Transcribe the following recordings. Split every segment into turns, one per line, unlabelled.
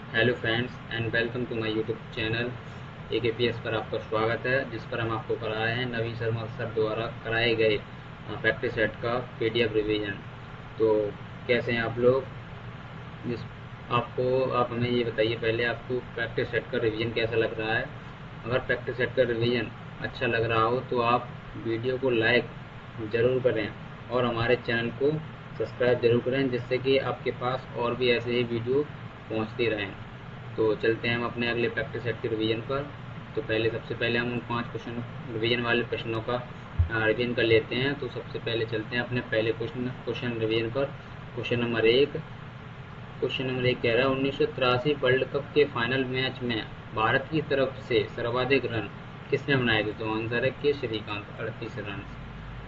Hello friends and welcome to my YouTube channel AKPS पर आपका स्वागत है, जिस पर हम आपको करा रहे हैं नवीन शर्मा सर द्वारा कराए गए प्रैक्टिस सेट का PDF रिवीजन। तो कैसे हैं आप लोग? जिस आप हमें ये बताइए पहले, आपको प्रैक्टिस सेट का रिवीजन कैसा लग रहा है? अगर प्रैक्टिस सेट का रिवीजन अच्छा लग रहा हो तो आप वीडियो को लाइक ज़रूर करें और हमारे चैनल को सब्सक्राइब ज़रूर करें, जिससे कि आपके पास और भी ऐसे ही वीडियो पहुंचती रहें। तो चलते हैं हम अपने अगले प्रैक्टिस सेट के रिवीजन पर। तो सबसे पहले हम उन 5 क्वेश्चन रिवीजन वाले प्रश्नों का रिवीजन कर लेते हैं। तो सबसे पहले चलते हैं अपने पहले क्वेश्चन रिवीजन पर। क्वेश्चन नंबर एक कह रहा है 1983 वर्ल्ड कप के फाइनल मैच में भारत की तरफ से सर्वाधिक रन किसने बनाए थे? तो आंसर है के श्रीकांत, 38 रन।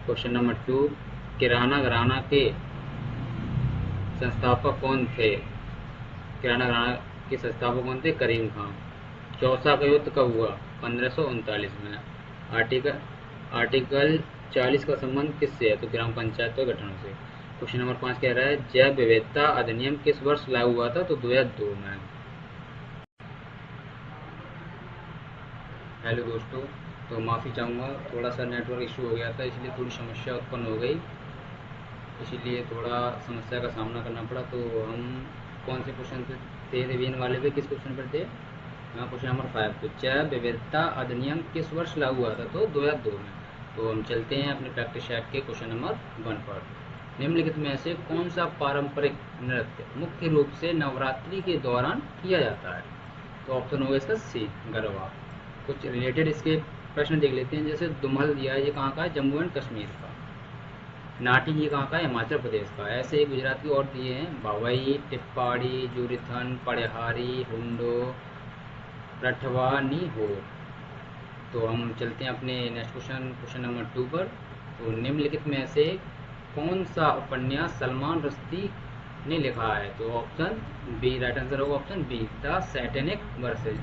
क्वेश्चन नंबर 2, किराना घराना के संस्थापक कौन थे? किराना घराना के संस्थापक कौन थे? करीम खान। चौसा का युद्ध कब हुआ? 1539 में। आर्टिकल आर्टिकल 40 का संबंध किससे है? तो ग्राम पंचायतों के गठन से। क्वेश्चन नंबर 5 कह रहा है जैव विविधता अधिनियम किस वर्ष लागू हुआ था? तो 2002 में। हेलो दोस्तों, तो माफ़ी चाहूँगा, थोड़ा सा नेटवर्क इशू हो गया था, इसलिए थोड़ी समस्या उत्पन्न हो गई, इसीलिए थोड़ा समस्या का सामना करना पड़ा। तो हम कौन से क्वेश्चन पे थे? रिवीजन वाले पे किस क्वेश्चन पर थे? हाँ, क्वेश्चन नंबर 5 पे जैव विविधता अधिनियम किस वर्ष लागू हुआ था? तो 2002 में। तो हम चलते हैं अपने प्रैक्टिस सेट के क्वेश्चन नंबर 1 पर। निम्नलिखित में से कौन सा पारंपरिक नृत्य मुख्य रूप से नवरात्रि के दौरान किया जाता है? तो ऑप्शन होगा इसका सी, गरबा। कुछ रिलेटेड इसके प्रश्न देख लेते हैं। जैसे दुम्हल दिया है, ये कहाँ का है? जम्मू एंड कश्मीर का। नाटी ये कहाँ का है? हिमाचल प्रदेश का। ऐसे ही गुजरात की और दिए हैं, भवई, टिप्पाड़ी, जुरिथन, पड़ेहारी, हुंडो, रठवानी हो। तो हम चलते हैं अपने नेक्स्ट क्वेश्चन नंबर 2 पर। तो निम्नलिखित में से कौन सा उपन्यास सलमान रश्दी ने लिखा है? तो ऑप्शन बी राइट आंसर होगा, option be the satanic versus.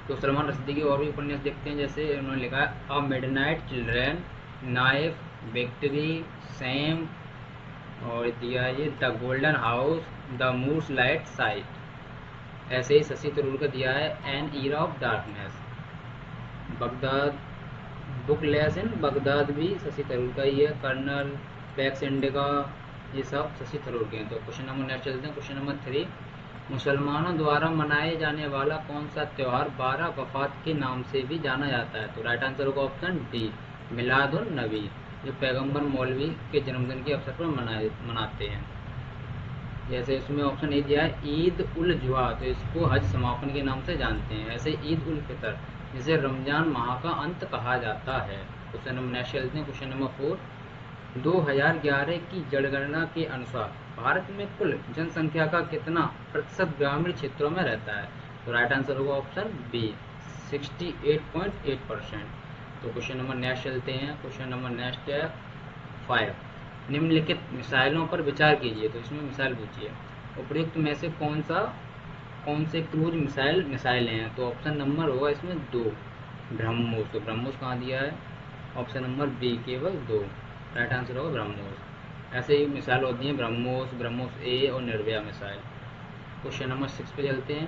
तो सलमान रश्दी के और भी उपन्यास देखते हैं। जैसे उन्होंने लिखा है a midnight children, knife, victory, shame, और दिया है ये the golden house, the moor's light sight. ऐसे ही शशि थरूर का दिया है an era of darkness. Baghdad, bookless in Baghdad भी शशि थरूर का ही है। कर्नल, पैक्स इंडिका, ये सब शशि थरूर के हैं। तो क्वेश्चन नंबर नेक्स्ट चलते हैं। क्वेश्चन नंबर 3, मुसलमानों द्वारा मनाए जाने वाला कौन सा त्यौहार 12 वफात के नाम से भी जाना जाता है? तो राइट आंसर होगा ऑप्शन डी, मिलाद उन नबी, जो पैगंबर मौलवी के जन्मदिन के अवसर पर मनाते हैं। जैसे इसमें ऑप्शन ए दिया है ईद उल जुहा, तो इसको हज समापन के नाम से जानते हैं। ऐसे ईद उल फितर, जिसे रमजान माह का अंत कहा जाता है। क्वेश्चन नंबर नेक्स्ट चलते हैं। क्वेश्चन नंबर 4, 2011 की जनगणना के अनुसार भारत में कुल जनसंख्या का कितना प्रतिशत ग्रामीण क्षेत्रों में रहता है? तो राइट आंसर होगा ऑप्शन बी, 68.8%। तो क्वेश्चन नंबर नेक्स्ट चलते हैं। क्वेश्चन नंबर नेक्स्ट है 5, निम्नलिखित मिसाइलों पर विचार कीजिए। तो इसमें मिसाइल पूछिए, उपयुक्त में से कौन से क्रूज मिसाइलें हैं? तो ऑप्शन नंबर होगा इसमें 2, ब्रह्मोस। तो ब्रह्मोस कहाँ दिया है? ऑप्शन नंबर बी, केवल 2। राइट आंसर होगा ब्रह्मोस। ऐसे ही मिसाइल होती हैं ब्रह्मोस, ब्रह्मोस ए और निर्भया मिसाइल। क्वेश्चन नंबर 6 पे चलते हैं।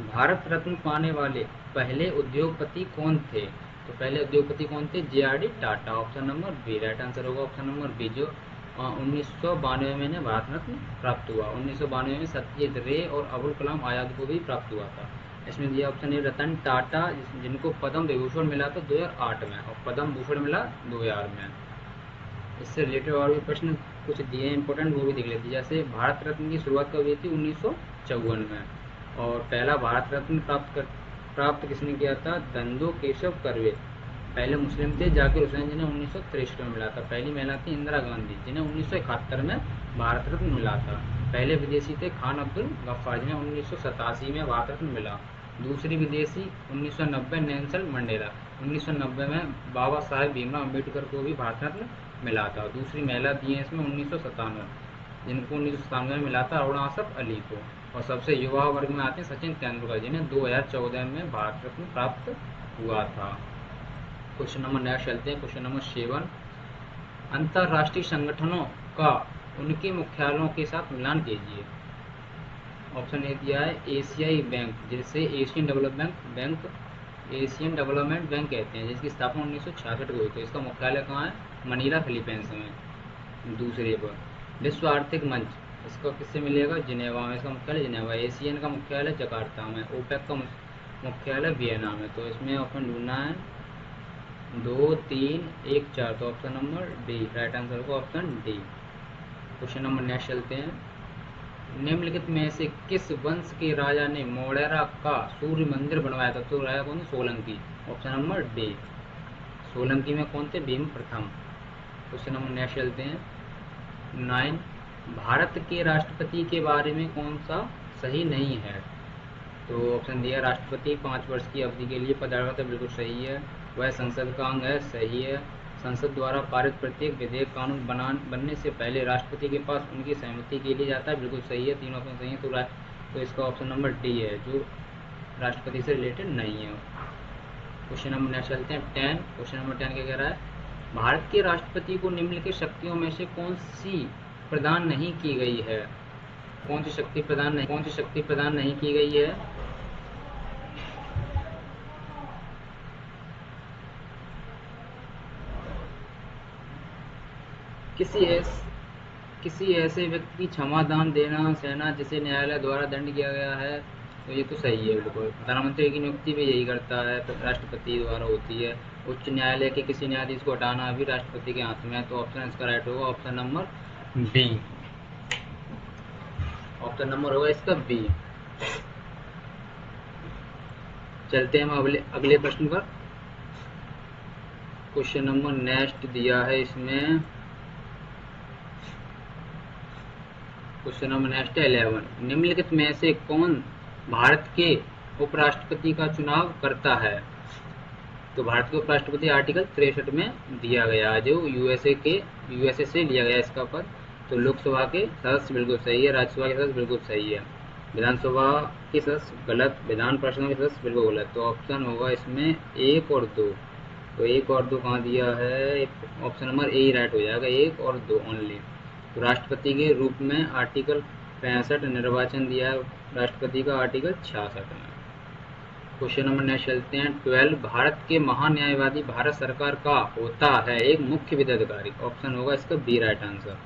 भारत रत्न पाने वाले पहले उद्योगपति कौन थे? तो पहले उद्योगपति कौन थे? JRD Tata. Option number B right answer होगा, ऑप्शन नंबर बी, जो 1992 में इन्हें भारत रत्न प्राप्त हुआ। 1992 में सत्यजित रे और अबुल कलाम आज़ाद को भी प्राप्त हुआ था। इसमें दिया ऑप्शन ए रतन टाटा, जिनको पद्म विभूषण मिला था 2008 में और पद्म भूषण मिला 2000 में। इससे रिलेटेड और भी प्रश्न कुछ दिए हैं इंपॉर्टेंट, वो भी देख लेते हैं। जैसे भारत रत्न की शुरुआत कब हुई थी? 1954 में। और पहला भारत रत्न प्राप्त किसने किया था? धंधो केशव कर्वे, पहले मुस्लिम थे। जाकिर हुसैन, जिन्हें 1963 में मिला था। पहली महिला थी इंदिरा गांधी, जिन्हें 1971 में भारत रत्न मिला था। पहले विदेशी थे खान अब्दुल गफ्फार, जिन्हें 1987 में भारत रत्न मिला। दूसरी विदेशी 1990 नेल्सन मंडेला, 1990 में बाबा साहेब भीमराव अम्बेडकर को भी भारत रत्न मिला था। दूसरी महिला दी है इसमें 1997, जिनको 1997 में मिला था अरुण आसफ अली को। और सबसे युवा वर्ग में आते हैं सचिन तेंदुलकर, जिन्हें 2014 में भारत रत्न प्राप्त हुआ था। क्वेश्चन नंबर नेक्स्ट चलते हैं। क्वेश्चन नंबर 7, अंतर्राष्ट्रीय संगठनों का उनके मुख्यालयों के साथ मिलान कीजिए। ऑप्शन ए दिया है एशियाई बैंक, जिसे एशियन डेवलपमेंट बैंक कहते हैं, जिसकी स्थापना 1966 को हुई। तो इसका मुख्यालय कहाँ है? मनीला फिलीपींस में। दूसरे पर विश्व आर्थिक मंच, इसको किससे मिलेगा? जिनेवा में। इसका मुख्यालय जिनेवा। एशियन का मुख्यालय जकार्ता में। ओपेक का मुख्यालय वियना में। तो इसमें ऑप्शन ढूंढना है 2, 3, 1, 4। तो option number D right answer होगा, option D. Question number next चलते हैं। निम्नलिखित में से किस वंश के राजा ने मोढेरा का सूर्य मंदिर बनवाया था? तो राजा कौन? Solanki. Option number D. Solanki में कौन थे? भीम प्रथम। क्वेश्चन नंबर नेक्स्ट चलते हैं 9। भारत के राष्ट्रपति के बारे में कौन सा सही नहीं है? तो ऑप्शन दिया राष्ट्रपति 5 वर्ष की अवधि के लिए पद है, बिल्कुल सही है। वह संसद का अंग है, सही है। संसद द्वारा पारित प्रत्येक विधेयक कानून बनने से पहले राष्ट्रपति के पास उनकी सहमति के लिए जाता है, बिल्कुल सही है। 3 ऑप्शन सही है। तो इसका ऑप्शन नंबर डी है, जो राष्ट्रपति से रिलेटेड नहीं है। क्वेश्चन नंबर नेक्स्ट चलते हैं 10। क्वेश्चन नंबर 10 क्या कह रहा है? भारत के राष्ट्रपति को निम्नलिखित शक्तियों में से कौन सी प्रदान नहीं की गई है? कौन सी शक्ति प्रदान नहीं की गई है? किसी ऐसे व्यक्ति की क्षमा दान देना, सेना जिसे न्यायालय द्वारा दंड किया गया है। तो ये तो सही है बिल्कुल। प्रधानमंत्री की नियुक्ति भी यही करता है, तो राष्ट्रपति द्वारा होती है। उच्च न्यायालय के किसी न्यायाधीश को हटाना भी राष्ट्रपति के हाथ में है। तो ऑप्शन इसका राइट होगा, option number B. Option number होगा इसका बी। चलते हैं हम अगले प्रश्न पर। क्वेश्चन नंबर नेक्स्ट दिया है इसमें, क्वेश्चन नंबर नेक्स्ट 11। निम्नलिखित में से कौन भारत के उपराष्ट्रपति का चुनाव करता है? तो भारत के उपराष्ट्रपति आर्टिकल 63 में दिया गया, जो यूएसए से लिया गया इसका पद। तो लोकसभा के सदस्य बिल्कुल सही है, राज्यसभा के सदस्य बिल्कुल सही है, विधानसभा के सदस्य गलत, विधान परिषद के सदस्य बिल्कुल गलत। तो ऑप्शन होगा इसमें 1 और 2। तो 1 और 2 कहाँ दिया है? Option number A he right हो जाएगा, 1 और 2 ओनली। तो राष्ट्रपति के रूप में आर्टिकल 65 निर्वाचन दिया है राष्ट्रपति का आर्टिकल 66 में। क्वेश्चन नंबर नेक्स्ट चलते हैं 12। भारत के महान्यायवादी भारत सरकार का होता है एक मुख्य विधि अधिकारी। ऑप्शन होगा इसका B right answer.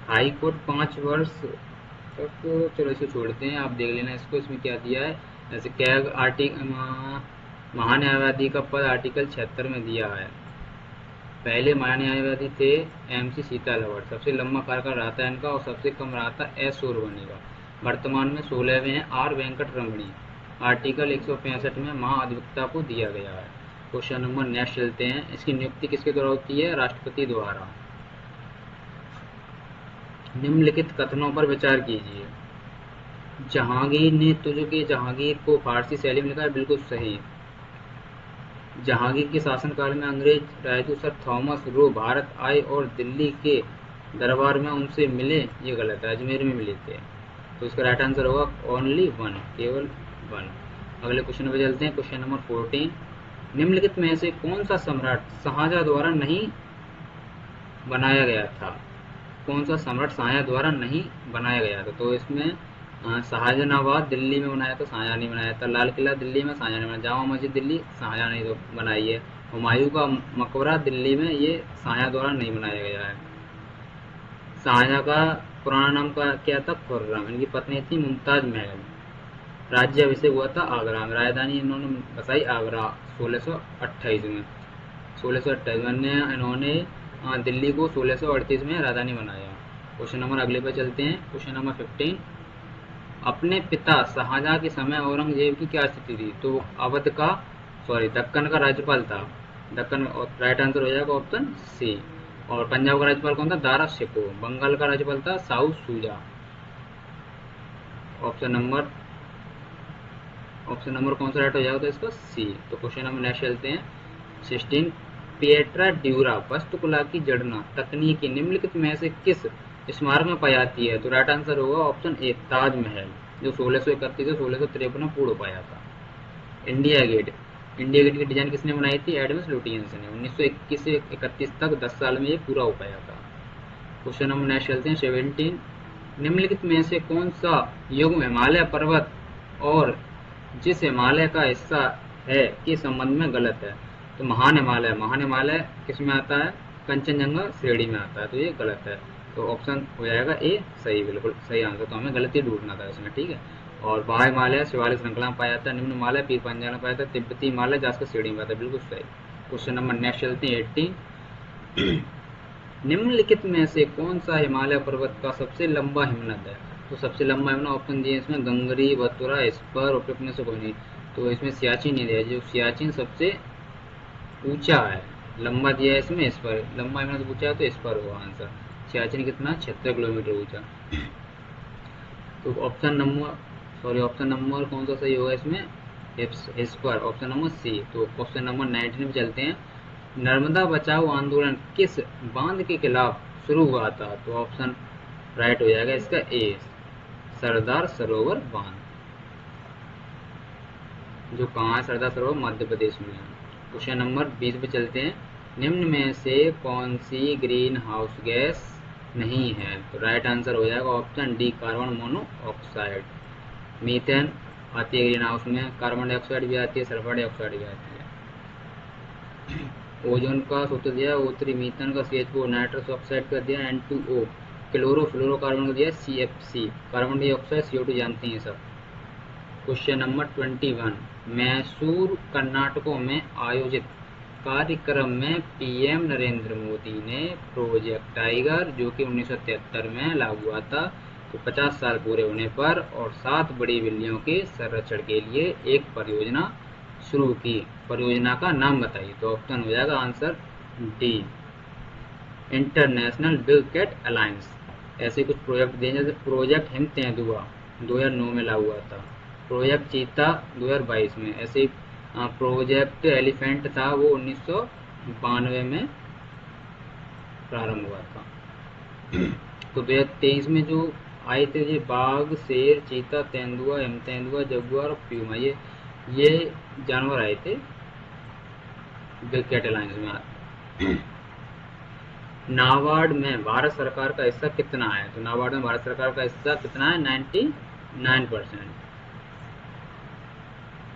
High court 5 वर्ष तक, चलो इसे छोड़ते हैं, आप देख लेना इसको। इसमें क्या दिया है? जैसे क्या महान्यायवादी का पद आर्टिकल 76 में दिया है। पहले महान्यायवादी थे MC सीतालवड़, सबसे लंबा कार्यकाल रहा था इनका, और सबसे कम रहा था S सूरवनी का। वर्तमान में 16वें हैं R वेंकट रमणी। आर्टिकल 165 में महाधिवक्ता को दिया गया है। क्वेश्चन नंबर नेक्स्ट चलते हैं। इसकी नियुक्ति किसके द्वारा होती है? राष्ट्रपति द्वारा। निम्नलिखित कथनों पर विचार कीजिए। जहांगीर ने तुझके जहांगीर को फारसी शैली में लिखा है, बिल्कुल सही। जहांगीर के शासनकाल में अंग्रेज राजदूत सर थॉमस रो भारत आए और दिल्ली के दरबार में उनसे मिले, ये गलत है, अजमेर में मिले थे। तो इसका राइट आंसर होगा ओनली 1, केवल 1। अगले क्वेश्चन पे चलते हैं। Question number 14। निम्नलिखित में से कौन सा सम्राट शाहजहां द्वारा नहीं बनाया गया था? कौन सा सम्राट शाहजहां द्वारा नहीं बनाया गया था? तो इसमें शाहजहानाबाद दिल्ली में बनाया था, शाहजहां नहीं बनाया था। लाल किला दिल्ली में, शाहजहां ने बनाया। जामा मस्जिद दिल्ली, शाहजहां ने तो बनाई है। हुमायूं का मकबरा दिल्ली में, ये शाहजहां द्वारा नहीं बनाया गया है। शाहजहां का पुराना नाम का क्या था? खुर्रम। इनकी पत्नी थी मुमताज महल। राज्य अभिषेक हुआ था आगरा में। राजधानी इन्होंने बसाई आगरा 1628 में। 1628 में इन्होंने दिल्ली को 1638 में राजधानी बनाया। क्वेश्चन नंबर अगले पर चलते हैं। Question number 15। अपने पिता शाहजहां के समय औरंगजेब की क्या स्थिति थी? तो दक्कन का राज्यपाल था। दक्कन राइट आंसर हो जाएगा ऑप्शन सी। और पंजाब का राज्यपाल कौन था? दारा शिकोह। बंगाल का राज्यपाल था साउथ सूजा। ऑप्शन नंबर कौन सा राइट हो जाएगा? तो इसका सी। तो क्वेश्चन नंबर नेक्स्ट चलते हैं 16। पिएट्रा ड्यूरा वास्तुकला की जड़ना तकनीकी निम्नलिखित में से किस स्मारक में पाई जाती है? तो राइट आंसर होगा ऑप्शन ए, ताजमहल, जो 1631 से 1653 में पूर्ण पाया था। इंडिया गेट की डिजाइन किसने बनाई थी? एडम्स लुटियंस ने। 1921 से 31 तक 10 साल में ये पूरा हो पाया था। क्वेश्चन नंबर नेक्स्ट चलते हैं 17। निम्नलिखित में से कौन सा युग्म हिमालय पर्वत और जिस हिमालय का हिस्सा है के संबंध में गलत है? तो महान हिमालय किस में आता है? कंचनजंगा श्रेणी में आता है, तो ये गलत है। तो ऑप्शन हो जाएगा ए सही, बिल्कुल सही आंसर। तो हमें गलती ढूंढना था इसमें, ठीक है। और बाह्य हिमालय शिवालिक श्रृंखला में पाया जाता है, निम्न हिमालय पीर पंजाल में पाया जाता है, तिब्बती हिमालय जास्कर श्रेणी में आता है, बिल्कुल सही। क्वेश्चन नंबर नेक्स्ट चलते हैं 18। निम्नलिखित में से कौन सा हिमालय पर्वत का सबसे लंबा हिमनद है? तो सबसे लंबा हिमनद ऑप्शन दिए इसमें गंगरी, बतुरा, स्पर, उपयुक्त में से कोई नहीं। तो इसमें सियाचिन नहीं दिया, जो सियाचिन सबसे ऊंचा है, लंबा दिया है इसमें इस पर, लंबा हिमनद पूछा है तो इस पर होगा आंसर। सियाचिन कितना? 76 किलोमीटर ऊंचा। तो ऑप्शन नंबर कौन सा सही होगा इसमें? इस पर ऑप्शन नंबर सी। तो क्वेश्चन नंबर 19 में चलते हैं। नर्मदा बचाओ आंदोलन किस बांध के खिलाफ शुरू हुआ था? तो ऑप्शन राइट हो जाएगा इसका ए, सरदार सरोवर बांध। जो कहाँ है सरदार सरोवर? मध्य प्रदेश में है। क्वेश्चन नंबर 20 पे चलते हैं। निम्न में से कौन सी ग्रीन हाउस गैस नहीं है? तो राइट आंसर हो जाएगा option D, carbon monoxide. Methane आती है ग्रीन हाउस में, कार्बन डाइऑक्साइड भी आती है, सल्फर डाइऑक्साइड भी आती है। ओजोन का सूत्र दिया O3, मीथेन का CH4, नाइट्रस ऑक्साइड का दिया N2O, क्लोरोफ्लोरोकार्बन का दिया CFC, कार्बन डाइऑक्साइड CO2 जानती हैं सब। Question number 21। मैसूर कर्नाटक में आयोजित कार्यक्रम में पीएम नरेंद्र मोदी ने प्रोजेक्ट टाइगर, जो कि 1973 में लागू हुआ था, तो 50 साल पूरे होने पर और 7 बड़ी बिल्लियों के संरक्षण के लिए एक परियोजना शुरू की। परियोजना का नाम बताइए। तो ऑप्शन हो जाएगा answer D, international big cat alliance. ऐसे कुछ प्रोजेक्ट दिए, जैसे प्रोजेक्ट हिम तेंदुआ 2009 में लागू हुआ था, प्रोजेक्ट चीता 2022 में, ऐसे प्रोजेक्ट एलिफेंट था वो 1992 में प्रारंभ हुआ था। तो 2023 में जो आए थे ये बाघ, शेर, चीता, तेंदुआ, हिम तेंदुआ, जगुआर और प्यूमा, ये जानवर आए थे बिग कैट अलायंस में। नाबार्ड में भारत सरकार का हिस्सा कितना है? तो नाबार्ड में भारत सरकार का हिस्सा कितना है? 99%।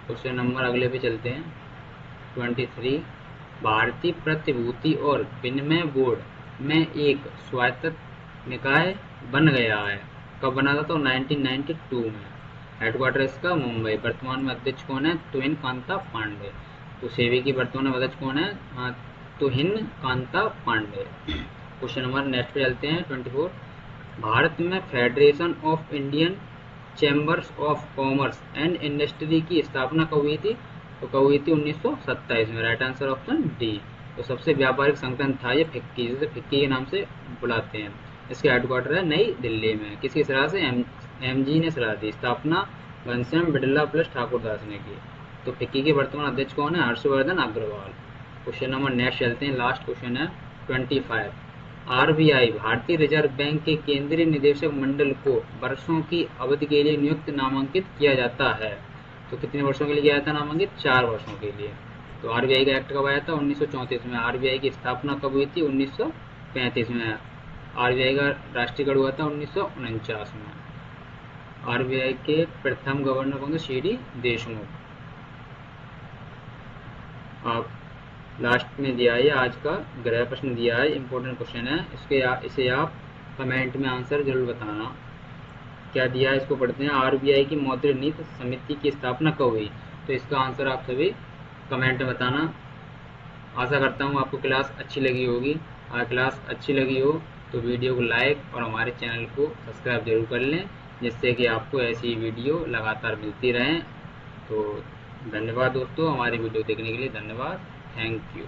क्वेश्चन नंबर अगले पे चलते हैं 23। भारतीय प्रतिभूति और विनिमय बोर्ड में एक स्वायत्त निकाय बन गया है, कब बना था? तो 1992 में। हेडक्वार्टर इसका मुंबई। वर्तमान में अध्यक्ष कौन है? तुहिन कांता पांडे। तो सेबी की वर्तमान अध्यक्ष कौन है? Tuhin Kanta Pandey. Question number next पे चलते हैं 24। भारत में federation of Indian chambers of commerce and industry की स्थापना कब हुई थी? तो कब हुई थी? 1927 में। Right answer option D. तो सबसे व्यापारिक संगठन था ये फिक्की, जिसे फिक्की के नाम से बुलाते हैं। इसके हेडक्वार्टर है नई दिल्ली में। किसकी सलाह से? एमजी ने सलाह दी। स्थापना घनश्याम बिड़ला प्लस ठाकुरदास ने की। तो फिक्की के वर्तमान अध्यक्ष कौन है? Harshvardhan Agrawal. Question number next चलते हैं, लास्ट क्वेश्चन है 25। आरबीआई भारतीय रिजर्व बैंक के केंद्रीय निदेशक मंडल को वर्षों की अवधि के लिए नियुक्त नामांकित किया जाता है। तो कितने वर्षों के लिए किया जाता है नामांकित? 4 वर्षों के लिए। तो आरबीआई का एक्ट कब आया था? 1934 में। आरबीआई की स्थापना कब हुई थी? 1935 में। आरबीआई का राष्ट्रीयकरण हुआ था 1949 में। आरबीआई के प्रथम गवर्नर कौन थे? सीडी देशमुख। आप लास्ट में दिया है आज का गृह प्रश्न दिया है, इंपॉर्टेंट क्वेश्चन है, इसे आप कमेंट में आंसर जरूर बताना। क्या दिया है इसको पढ़ते हैं। आरबीआई की मौद्रिक नीति समिति की स्थापना कब हुई? तो इसका आंसर आप सभी कमेंट में बताना। आशा करता हूँ आपको क्लास अच्छी लगी होगी। अगर क्लास अच्छी लगी हो तो वीडियो को लाइक और हमारे चैनल को सब्सक्राइब जरूर कर लें, जिससे कि आपको ऐसी वीडियो लगातार मिलती रहें। तो धन्यवाद दोस्तों, हमारी वीडियो देखने के लिए धन्यवाद। Thank you.